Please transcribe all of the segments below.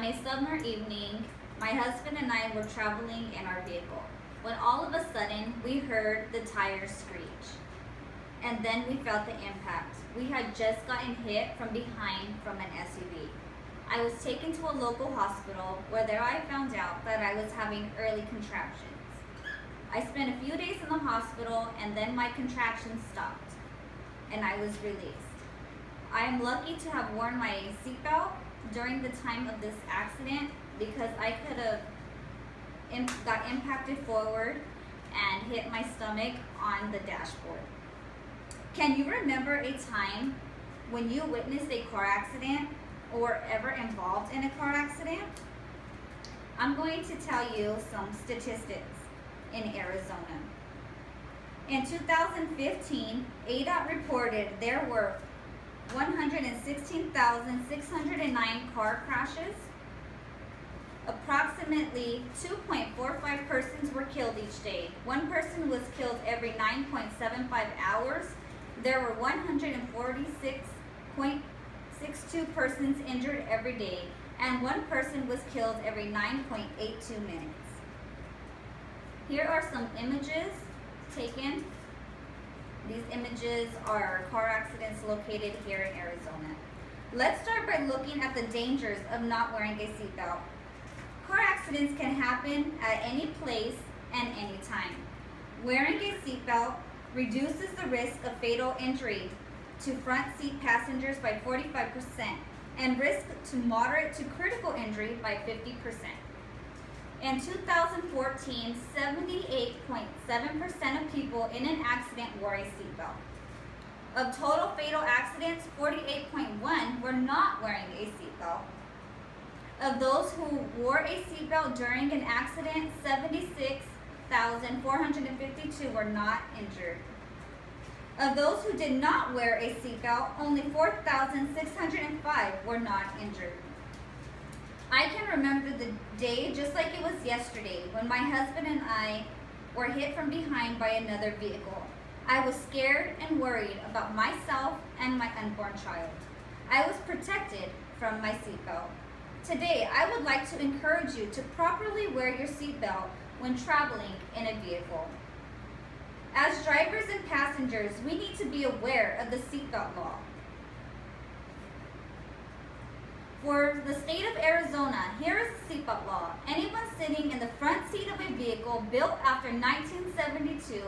On a summer evening, my husband and I were traveling in our vehicle when all of a sudden we heard the tires screech. And then we felt the impact. We had just gotten hit from behind from an SUV. I was taken to a local hospital where there I found out that I was having early contractions. I spent a few days in the hospital and then my contractions stopped and I was released. I am lucky to have worn my seatbelt during the time of this accident because I could have got impacted forward and hit my stomach on the dashboard. Can you remember a time when you witnessed a car accident or ever involved in a car accident? I'm going to tell you some statistics in Arizona. In 2015, ADOT reported there were 116,609 car crashes. Approximately 2.45 persons were killed each day. One person was killed every 9.75 hours. There were 146.62 persons injured every day, and one person was killed every 9.82 minutes. Here are some images taken. These images are car accidents located here in Arizona. Let's start by looking at the dangers of not wearing a seatbelt. Car accidents can happen at any place and any time. Wearing a seatbelt reduces the risk of fatal injury to front seat passengers by 45% and risk to moderate to critical injury by 50%. In 2014, 78.7% of people in an accident wore a seatbelt. Of total fatal accidents, 48.1% were not wearing a seatbelt. Of those who wore a seatbelt during an accident, 76,452 were not injured. Of those who did not wear a seatbelt, only 4,605 were not injured. I can remember the day just like it was yesterday when my husband and I were hit from behind by another vehicle. I was scared and worried about myself and my unborn child. I was protected from my seatbelt. Today, I would like to encourage you to properly wear your seatbelt when traveling in a vehicle. As drivers and passengers, we need to be aware of the seatbelt law. For the state of Arizona, here is the seatbelt law. Anyone sitting in the front seat of a vehicle built after 1972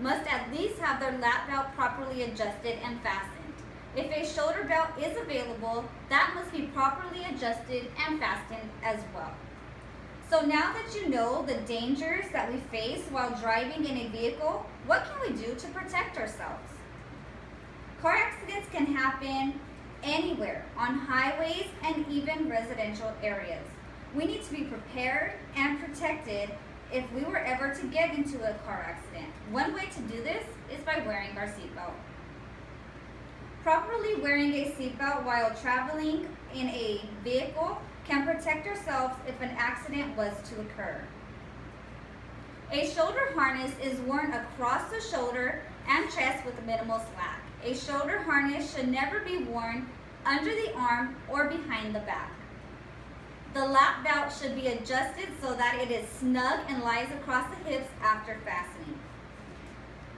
must at least have their lap belt properly adjusted and fastened. If a shoulder belt is available, that must be properly adjusted and fastened as well. So now that you know the dangers that we face while driving in a vehicle, what can we do to protect ourselves? Car accidents can happen anywhere, on highways and even residential areas. We need to be prepared and protected if we were ever to get into a car accident. One way to do this is by wearing our seatbelt. Properly wearing a seatbelt while traveling in a vehicle can protect ourselves if an accident was to occur. A shoulder harness is worn across the shoulder and chest with minimal slack. A shoulder harness should never be worn under the arm or behind the back. The lap belt should be adjusted so that it is snug and lies across the hips after fastening.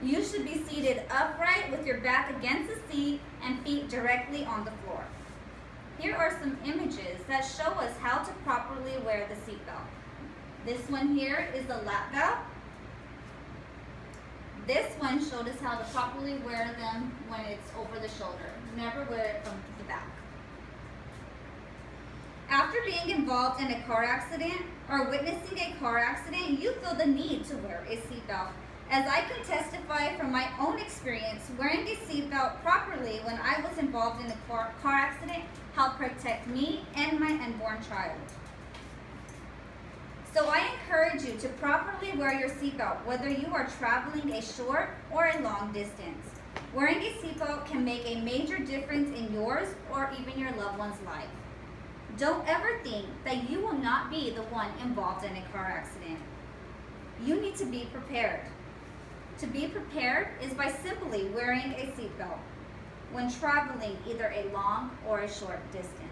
You should be seated upright with your back against the seat and feet directly on the floor. Here are some images that show us how to properly wear the seatbelt. This one here is the lap belt. This one showed us how to properly wear them when it's over the shoulder. Never wear it from the back. After being involved in a car accident or witnessing a car accident, you feel the need to wear a seatbelt. As I can testify from my own experience, wearing a seatbelt properly when I was involved in a car accident helped protect me and my unborn child. So I encourage you to properly wear your seatbelt, whether you are traveling a short or a long distance. Wearing a seatbelt can make a major difference in yours or even your loved one's life. Don't ever think that you will not be the one involved in a car accident. You need to be prepared. To be prepared is by simply wearing a seatbelt when traveling either a long or a short distance.